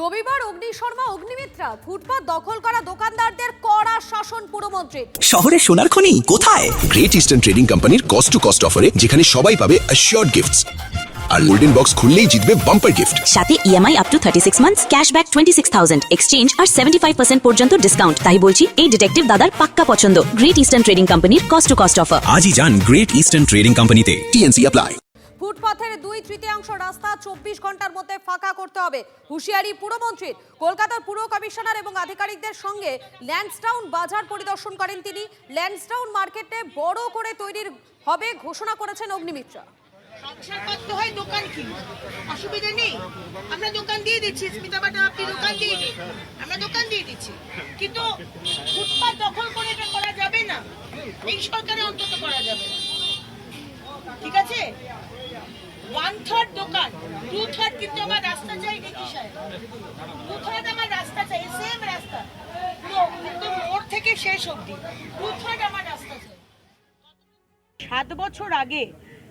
রবিবার অগ্নিশর্মা অগ্নিমিত্রা ফুটপাত দখল করা দোকানদারদের কড়া শাসন পুরমন্ত্রী। শহরে সোনার খনি কোথায়? গ্রেট ইস্টার্ন ট্রেডিং কোম্পানির কস্ট টু কস্ট অফারে, যেখানে সবাই পাবে অ্যাসিওরড গিফটস আর গোল্ডেন বক্স খুললেই জিতবে বাম্পার গিফট। সাথে EMI up to 36 months, cashback 26,000, exchange আর 75% পর্যন্ত ডিসকাউন্ট। তাই বলছি, এই ডিটেকটিভ দাদার পাক্কা পছন্দ। গ্রেট ইস্টার্ন ট্রেডিং কোম্পানির কস্ট টু কস্ট অফার। আজই যান গ্রেট ইস্টার্ন ট্রেডিং কোম্পানিতে। TNC apply. ফুটপাথের 2/3 রাস্তা 24 ঘন্টার মধ্যে ফাঁকা করতে হবে, হুঁশিয়ারি পুরমন্ত্রীর। কলকাতার পুর কমিশনার এবং আধিকারিকদের সঙ্গে ল্যান্সডাউন বাজার পরিদর্শন করেন তিনি। ল্যান্সডাউন মার্কেটে বড় করে তৈরির হবে ঘোষণা করেছেন অগ্নিমিত্রা। সংসারপত্র হয় দোকান কিনো, অসুবিধা নেই, আমরা দোকান দিয়ে দিচ্ছি। স্মিতা ম্যাডাম, আপনি দোকান দিয়ে দিন, আমরা দোকান দিয়ে দিচ্ছি। কিন্তু ফুটপাত দখল করে এটা করা যাবে না, এই সরকারে অন্তত করা যাবে না। ঠিক আছে, 1/3 দোকান, 2/3 কিন্তু আমার রাস্তা চাই নাকি সাহেব, 2/3 আমার রাস্তা চাই, সেম রাস্তা পুরো একদম মোড় থেকে শেষ অবধি 2/3 আমার রাস্তা চাই। 7 বছর আগে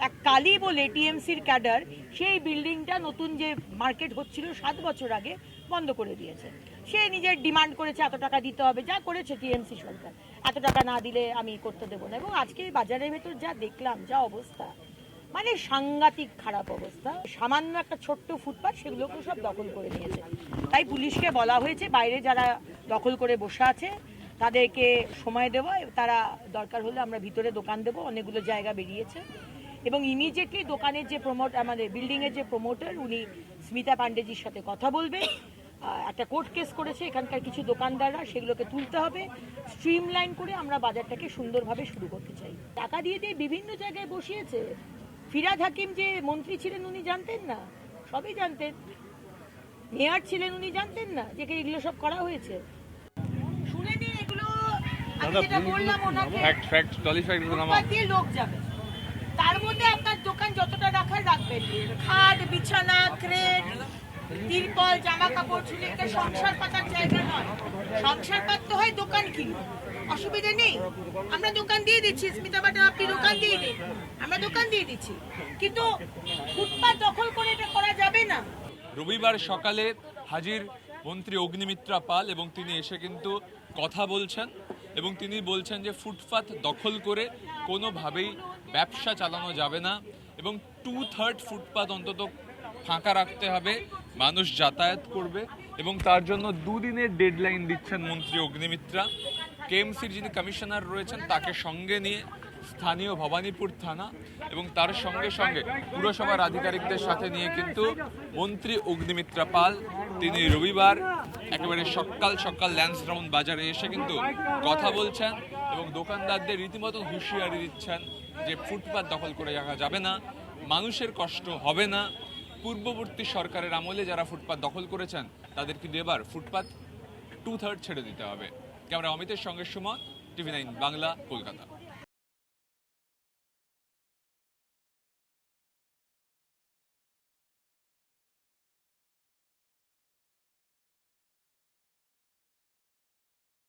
এক কালী বলে টিএমসির ক্যাডার সেই বিল্ডিংটা নতুন যে মার্কেট হচ্ছিল 7 বছর আগে বন্ধ করে দিয়েছে। সে নিজের ডিমান্ড করেছে এত টাকা দিতে হবে, যা করেছে টিএমসি সরকার, এত টাকা না দিলে আমি করতে দেবো না। এবং আজকে বাজারের ভেতর যা দেখলাম, যা অবস্থা, মানে সাংঘাতিক খারাপ অবস্থা। সামান্য একটা ছোট্ট ফুটপাথ সেগুলোকেও সব দখল করে নিয়েছে। তাই পুলিশকে বলা হয়েছে বাইরে যারা দখল করে বসে আছে তাদেরকে সময় দেওয়া, তারা দরকার হলে আমরা ভিতরে দোকান দেবো। অনেকগুলো জায়গা বেরিয়েছে এবং ইমিডিয়েটলি দোকানের যে আমাদের বিল্ডিংয়ের যে প্রমোটার, উনি স্মিতা পান্ডেজির সাথে কথা বলবে। একটা কোর্ট কেস করেছে এখানকার কিছু দোকানদাররা, সেগুলোকে তুলতে হবে। স্ট্রিমলাইন করে আমরা বাজারটাকে সুন্দরভাবে শুরু করতে চাই। টাকা দিয়ে দিয়ে বিভিন্ন জায়গায় বসিয়েছে। ফিরাদ হাকিম যে মন্ত্রী ছিলেন উনি জানতেন না? সবই জানতেন। মেয়র ছিলেন উনি জানতেন না যে এগুলো সব করা হয়েছে? শুনে নিন, এগুলো আমি যেটা বললাম ওনাকে, ফুটপাত দিয়ে লোক যাবে, তার মধ্যে আপনার দোকান যতটা রাখার রাখবেন। খাট, বিছানা, ক্রেট, তিরপল, জামা কাপড় ঝুলে, একটা সংসার পাতার জায়গা নয়। সংসার পাততে হয় দোকান কিনো, অসুবিধা নেই, আমরা দোকান দিয়ে দিচ্ছি। স্মিতা ম্যাডাম, আপনি দোকান দিয়ে দিন, আমরা দোকান দিয়ে দিচ্ছি। কিন্তু ফুটপাত দখল করে এটা করা যাবে না। রবিবার সকালে হাজির মন্ত্রী অগ্নিমিত্রা পাল এবং তিনি এসে কিন্তু কথা বলছেন এবং তিনি বলছেন যে ফুটপাত দখল করে কোনোভাবেই ব্যবসা চালানো যাবে না এবং 2/3 ফুটপাত অন্তত ফাঁকা রাখতে হবে, মানুষ যাতায়াত করবে এবং তার জন্য 2 দিনের ডেডলাইন দিচ্ছেন মন্ত্রী অগ্নিমিত্রা। কেএমসির যিনি কমিশনার রয়েছেন তাকে সঙ্গে নিয়ে স্থানীয় ভবানীপুর থানা এবং তার সঙ্গে সঙ্গে পুরসভার আধিকারিকদের সাথে নিয়ে কিন্তু মন্ত্রী অগ্নিমিত্রা পাল তিনি রবিবার একেবারে সকাল সকাল ল্যান্সডাউন বাজারে এসে কিন্তু কথা বলছেন এবং দোকানদারদের রীতিমতো হুঁশিয়ারি দিচ্ছেন যে ফুটপাত দখল করে রাখা যাবে না, মানুষের কষ্ট হবে না। পূর্ববর্তী সরকারের আমলে যারা ফুটপাত দখল করেছেন তাদের কিন্তু এবার ফুটপাত 2/3 ছেড়ে দিতে হবে। ক্যামেরা অমিতের সঙ্গে সুমন, টিভি9 বাংলা, কলকাতা।